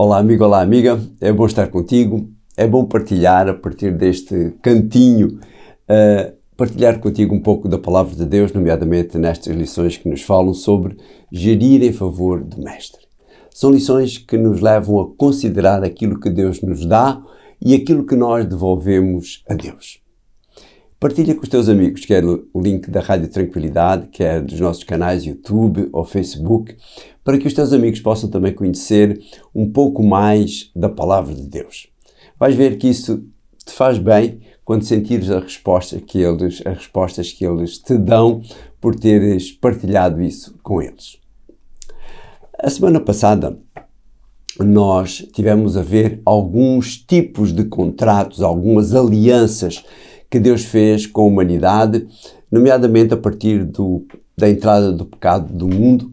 Olá amigo, olá amiga, é bom estar contigo, é bom partilhar a partir deste cantinho, partilhar contigo um pouco da Palavra de Deus, nomeadamente nestas lições que nos falam sobre gerir em favor do Mestre. São lições que nos levam a considerar aquilo que Deus nos dá e aquilo que nós devolvemos a Deus. Partilha com os teus amigos, quer o link da Rádio Tranquilidade, quer dos nossos canais YouTube ou Facebook, para que os teus amigos possam também conhecer um pouco mais da Palavra de Deus. Vais ver que isso te faz bem quando sentires as respostas que eles te dão por teres partilhado isso com eles. A semana passada nós tivemos a ver alguns tipos de contratos, algumas alianças que Deus fez com a humanidade, nomeadamente a partir da entrada do pecado do mundo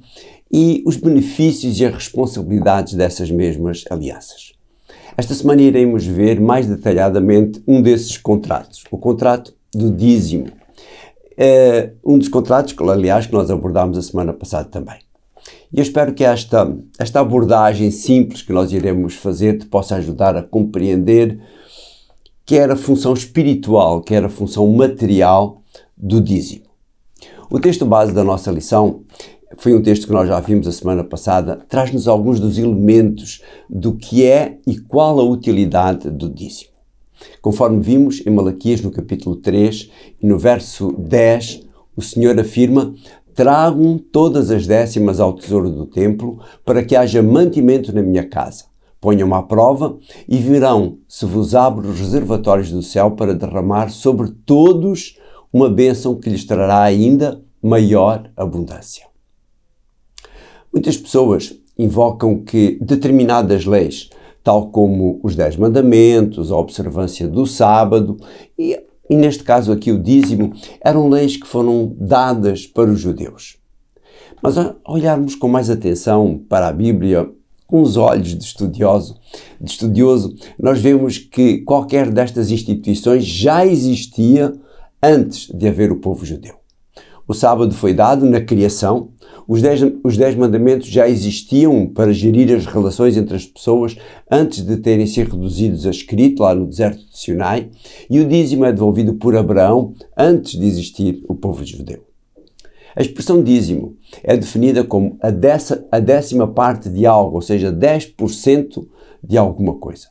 e os benefícios e as responsabilidades dessas mesmas alianças. Esta semana iremos ver mais detalhadamente um desses contratos, o contrato do dízimo. Um dos contratos, aliás, que nós abordámos a semana passada também. E eu espero que esta abordagem simples que nós iremos fazer te possa ajudar a compreender quer a função espiritual, quer a função material do dízimo. O texto base da nossa lição foi um texto que nós já vimos a semana passada, traz-nos alguns dos elementos do que é e qual a utilidade do dízimo. Conforme vimos em Malaquias no capítulo 3 e no verso 10, o Senhor afirma: tragam todas as décimas ao tesouro do templo para que haja mantimento na minha casa. Ponham-me à prova e verão se vos abro os reservatórios do céu para derramar sobre todos uma bênção que lhes trará ainda maior abundância. Muitas pessoas invocam que determinadas leis, tal como os 10 mandamentos, a observância do sábado e neste caso aqui o dízimo, eram leis que foram dadas para os judeus. Mas ao olharmos com mais atenção para a Bíblia, com os olhos de estudioso, nós vemos que qualquer destas instituições já existia antes de haver o povo judeu. O sábado foi dado na criação, os 10 mandamentos já existiam para gerir as relações entre as pessoas antes de terem sido reduzidos a escrito lá no deserto de Sinai, e o dízimo é devolvido por Abraão antes de existir o povo judeu. A expressão dízimo é definida como a 10ª parte de algo, ou seja, 10% de alguma coisa.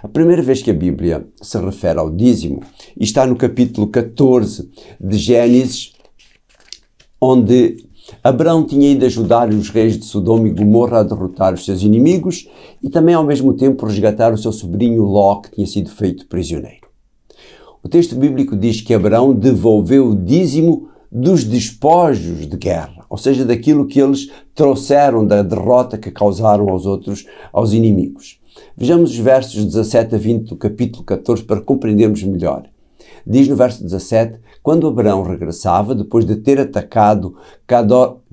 A primeira vez que a Bíblia se refere ao dízimo está no capítulo 14 de Gênesis, onde Abraão tinha ido ajudar os reis de Sodoma e Gomorra a derrotar os seus inimigos e também ao mesmo tempo resgatar o seu sobrinho Ló, que tinha sido feito prisioneiro. O texto bíblico diz que Abraão devolveu o dízimo dos despojos de guerra, ou seja, daquilo que eles trouxeram da derrota que causaram aos inimigos. Vejamos os versos 17 a 20 do capítulo 14 para compreendermos melhor. Diz no verso 17, quando Abraão regressava, depois de ter atacado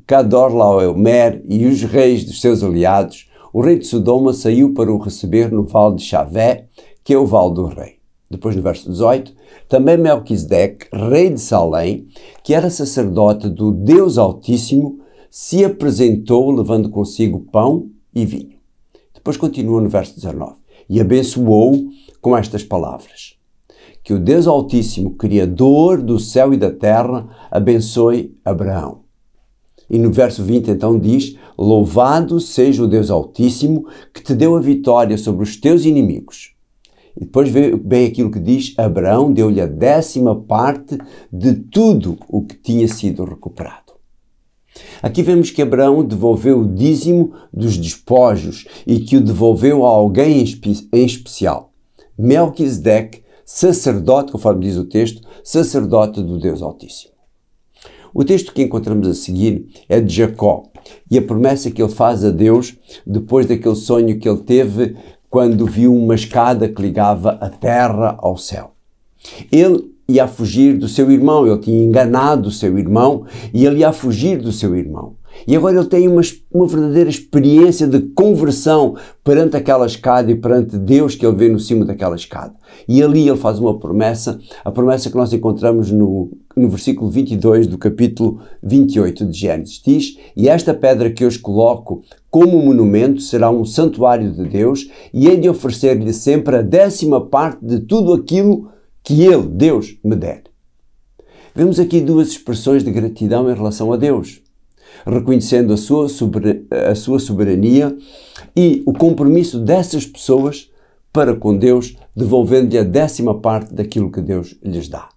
Cadorlaomer e os reis dos seus aliados, o rei de Sodoma saiu para o receber no vale de Chavé, que é o vale do rei. Depois no verso 18, também Melquisedeque, rei de Salém, que era sacerdote do Deus Altíssimo, se apresentou levando consigo pão e vinho. Depois continua no verso 19, e abençoou com estas palavras: que o Deus Altíssimo, Criador do céu e da terra, abençoe Abraão. E no verso 20 então diz: louvado seja o Deus Altíssimo, que te deu a vitória sobre os teus inimigos. E depois vê bem aquilo que diz: Abraão deu-lhe a 10ª parte de tudo o que tinha sido recuperado. Aqui vemos que Abraão devolveu o dízimo dos despojos e que o devolveu a alguém em especial. Melquisedeque, sacerdote, conforme diz o texto, sacerdote do Deus Altíssimo. O texto que encontramos a seguir é de Jacó e a promessa que ele faz a Deus depois daquele sonho que ele teve quando viu uma escada que ligava a terra ao céu. Ele ia fugir do seu irmão, ele tinha enganado o seu irmão e ele ia fugir do seu irmão. E agora ele tem uma verdadeira experiência de conversão perante aquela escada e perante Deus que ele vê no cimo daquela escada. E ali ele faz uma promessa, a promessa que nós encontramos no versículo 22 do capítulo 28 de Gênesis. Diz: "E esta pedra que eu os coloco como monumento será um santuário de Deus, e hei de oferecer-lhe sempre a 10ª parte de tudo aquilo que ele, Deus, me der." Vemos aqui duas expressões de gratidão em relação a Deus, reconhecendo a sua soberania e o compromisso dessas pessoas para com Deus, devolvendo-lhe a 10ª parte daquilo que Deus lhes dá.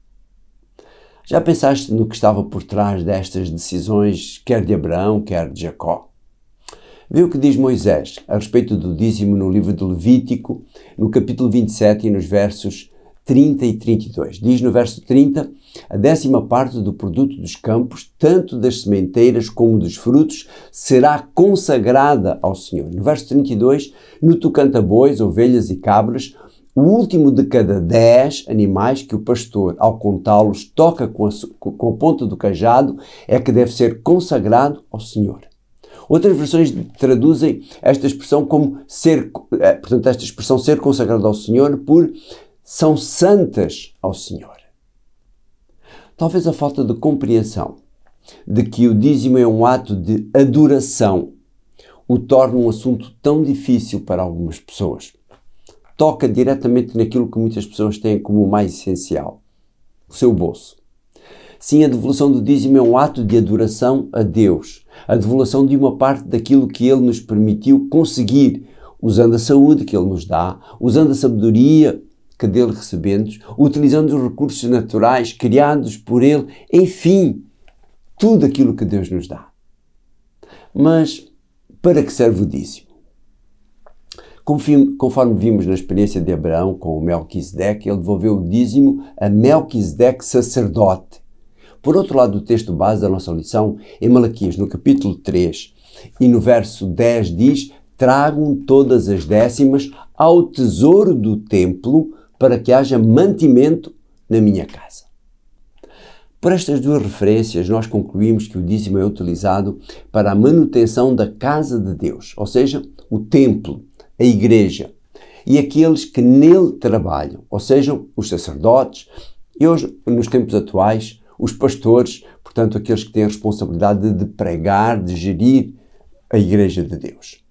Já pensaste no que estava por trás destas decisões, quer de Abraão, quer de Jacó? Vê o que diz Moisés a respeito do dízimo no livro de Levítico, no capítulo 27 e nos versos 30 e 32. Diz no verso 30: "A 10ª parte do produto dos campos, tanto das sementeiras como dos frutos, será consagrada ao Senhor." No verso 32, "No tocante a bois, ovelhas e cabras, o último de cada 10 animais que o pastor, ao contá-los, toca com a ponta do cajado, é que deve ser consagrado ao Senhor." Outras versões traduzem esta expressão como esta expressão ser consagrado ao Senhor por "são santas ao Senhor." Talvez a falta de compreensão de que o dízimo é um ato de adoração o torne um assunto tão difícil para algumas pessoas. Toca diretamente naquilo que muitas pessoas têm como o mais essencial: o seu bolso. Sim, a devolução do dízimo é um ato de adoração a Deus, a devolução de uma parte daquilo que Ele nos permitiu conseguir, usando a saúde que Ele nos dá, usando a sabedoria que dele recebemos, utilizando os recursos naturais criados por Ele, enfim, tudo aquilo que Deus nos dá. Mas para que serve o dízimo? Conforme vimos na experiência de Abraão com o Melquisedeque, ele devolveu o dízimo a Melquisedeque, sacerdote. Por outro lado, o texto base da nossa lição, em Malaquias, no capítulo 3 e no verso 10, diz: "Tragam todas as 10º ao tesouro do templo, para que haja mantimento na minha casa." Por estas duas referências, nós concluímos que o dízimo é utilizado para a manutenção da casa de Deus, ou seja, o templo, a igreja, e aqueles que nele trabalham, ou seja, os sacerdotes, e hoje, nos tempos atuais, os pastores, portanto, aqueles que têm a responsabilidade de pregar, de gerir a igreja de Deus.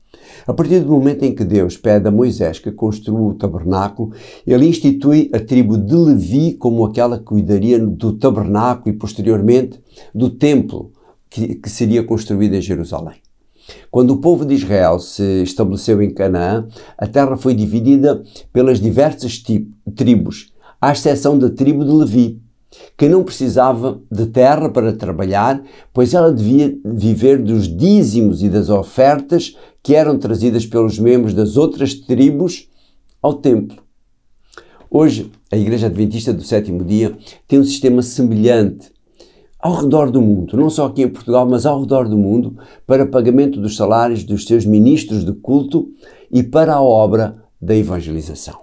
A partir do momento em que Deus pede a Moisés que construa o tabernáculo, ele institui a tribo de Levi como aquela que cuidaria do tabernáculo e, posteriormente, do templo que seria construído em Jerusalém. Quando o povo de Israel se estabeleceu em Canaã, a terra foi dividida pelas diversas tribos, à exceção da tribo de Levi, que não precisava de terra para trabalhar, pois ela devia viver dos dízimos e das ofertas que eram trazidas pelos membros das outras tribos ao templo. Hoje, a Igreja Adventista do Sétimo Dia tem um sistema semelhante ao redor do mundo, não só aqui em Portugal, mas ao redor do mundo, para pagamento dos salários dos seus ministros de culto e para a obra da evangelização.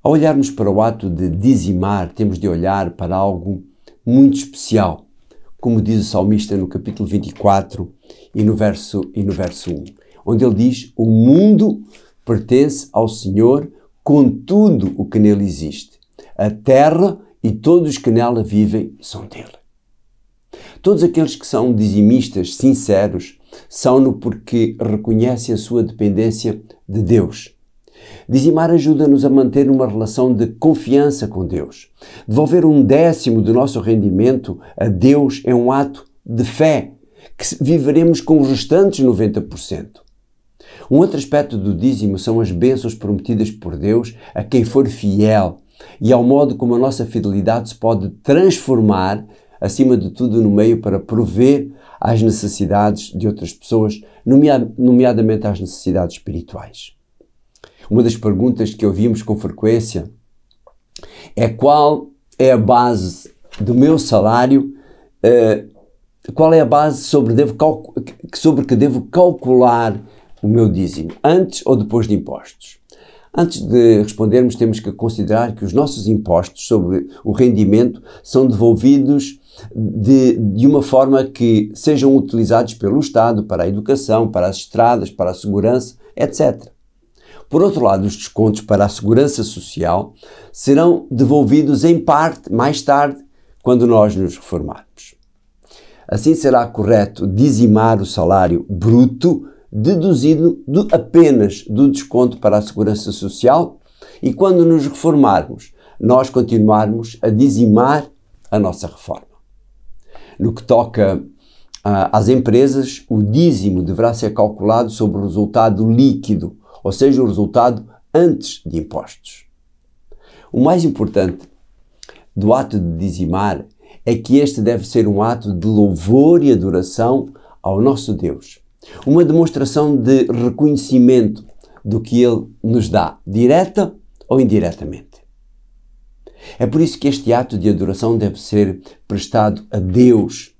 Ao olharmos para o ato de dizimar, temos de olhar para algo muito especial, como diz o salmista no capítulo 24 e no verso 1, onde ele diz: "O mundo pertence ao Senhor com tudo o que nele existe. A terra e todos os que nela vivem são dele." Todos aqueles que são dizimistas sinceros são-no porque reconhecem a sua dependência de Deus. Dizimar ajuda-nos a manter uma relação de confiança com Deus. Devolver 1/10 do nosso rendimento a Deus é um ato de fé, que viveremos com os restantes 90%. Um outro aspecto do dízimo são as bênçãos prometidas por Deus a quem for fiel e ao modo como a nossa fidelidade se pode transformar, acima de tudo, no meio para prover às necessidades de outras pessoas, nomeadamente às necessidades espirituais. Uma das perguntas que ouvimos com frequência é: qual é a base do meu salário? Qual é a base sobre que devo calcular o meu dízimo, antes ou depois de impostos? Antes de respondermos, temos que considerar que os nossos impostos sobre o rendimento são devolvidos de uma forma que sejam utilizados pelo Estado para a educação, para as estradas, para a segurança, etc. Por outro lado, os descontos para a segurança social serão devolvidos em parte mais tarde, quando nós nos reformarmos. Assim será correto dizimar o salário bruto deduzido apenas do desconto para a segurança social e quando nos reformarmos, nós continuarmos a dizimar a nossa reforma. No que toca às empresas, o dízimo deverá ser calculado sobre o resultado líquido, ou seja, o resultado antes de impostos. O mais importante do ato de dizimar é que este deve ser um ato de louvor e adoração ao nosso Deus. Uma demonstração de reconhecimento do que Ele nos dá, direta ou indiretamente. É por isso que este ato de adoração deve ser prestado a Deus,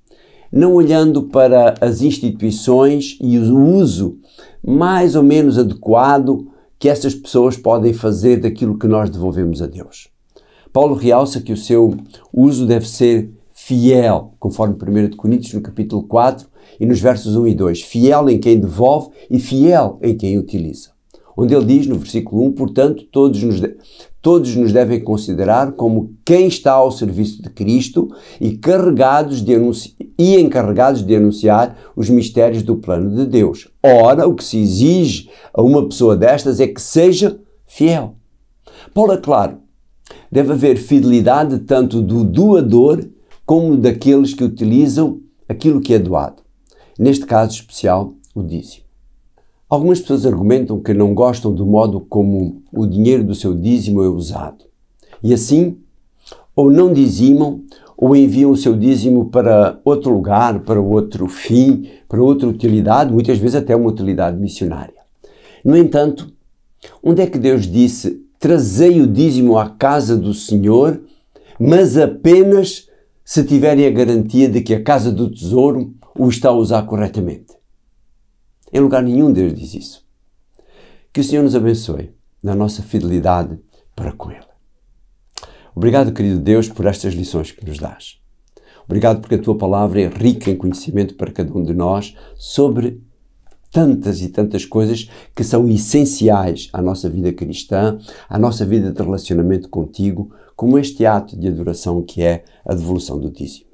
não olhando para as instituições e o uso mais ou menos adequado que essas pessoas podem fazer daquilo que nós devolvemos a Deus. Paulo realça que o seu uso deve ser fiel, conforme 1 Coríntios no capítulo 4 e nos versos 1 e 2, fiel em quem devolve e fiel em quem utiliza. Onde ele diz no versículo 1, portanto, todos nos devem considerar como quem está ao serviço de Cristo e encarregados de anunciar os mistérios do plano de Deus. Ora, o que se exige a uma pessoa destas é que seja fiel. Paulo é claro, deve haver fidelidade tanto do doador como daqueles que utilizam aquilo que é doado. Neste caso especial, o dízimo. Algumas pessoas argumentam que não gostam do modo como o dinheiro do seu dízimo é usado. E assim, ou não dizimam, ou enviam o seu dízimo para outro lugar, para outro fim, para outra utilidade, muitas vezes até uma utilidade missionária. No entanto, onde é que Deus disse, trazei o dízimo à casa do Senhor, mas apenas se tiverem a garantia de que a casa do tesouro o está a usar corretamente? Em lugar nenhum Deus diz isso. Que o Senhor nos abençoe na nossa fidelidade para com Ele. Obrigado, querido Deus, por estas lições que nos dás. Obrigado porque a Tua palavra é rica em conhecimento para cada um de nós sobre tantas e tantas coisas que são essenciais à nossa vida cristã, à nossa vida de relacionamento contigo, como este ato de adoração que é a devolução do dízimo.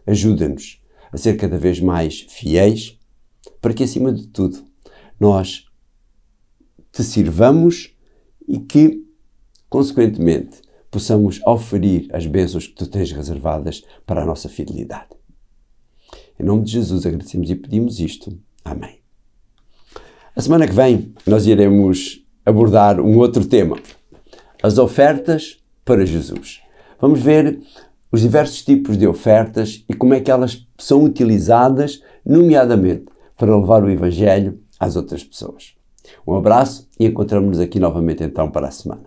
Ajuda-nos a ser cada vez mais fiéis, para que, acima de tudo, nós te sirvamos e que, consequentemente, possamos oferir as bênçãos que tu tens reservadas para a nossa fidelidade. Em nome de Jesus agradecemos e pedimos isto. Amém. A semana que vem nós iremos abordar um outro tema, as ofertas para Jesus. Vamos ver os diversos tipos de ofertas e como é que elas são utilizadas, nomeadamente, para levar o Evangelho às outras pessoas. Um abraço e encontramos-nos aqui novamente então para a semana.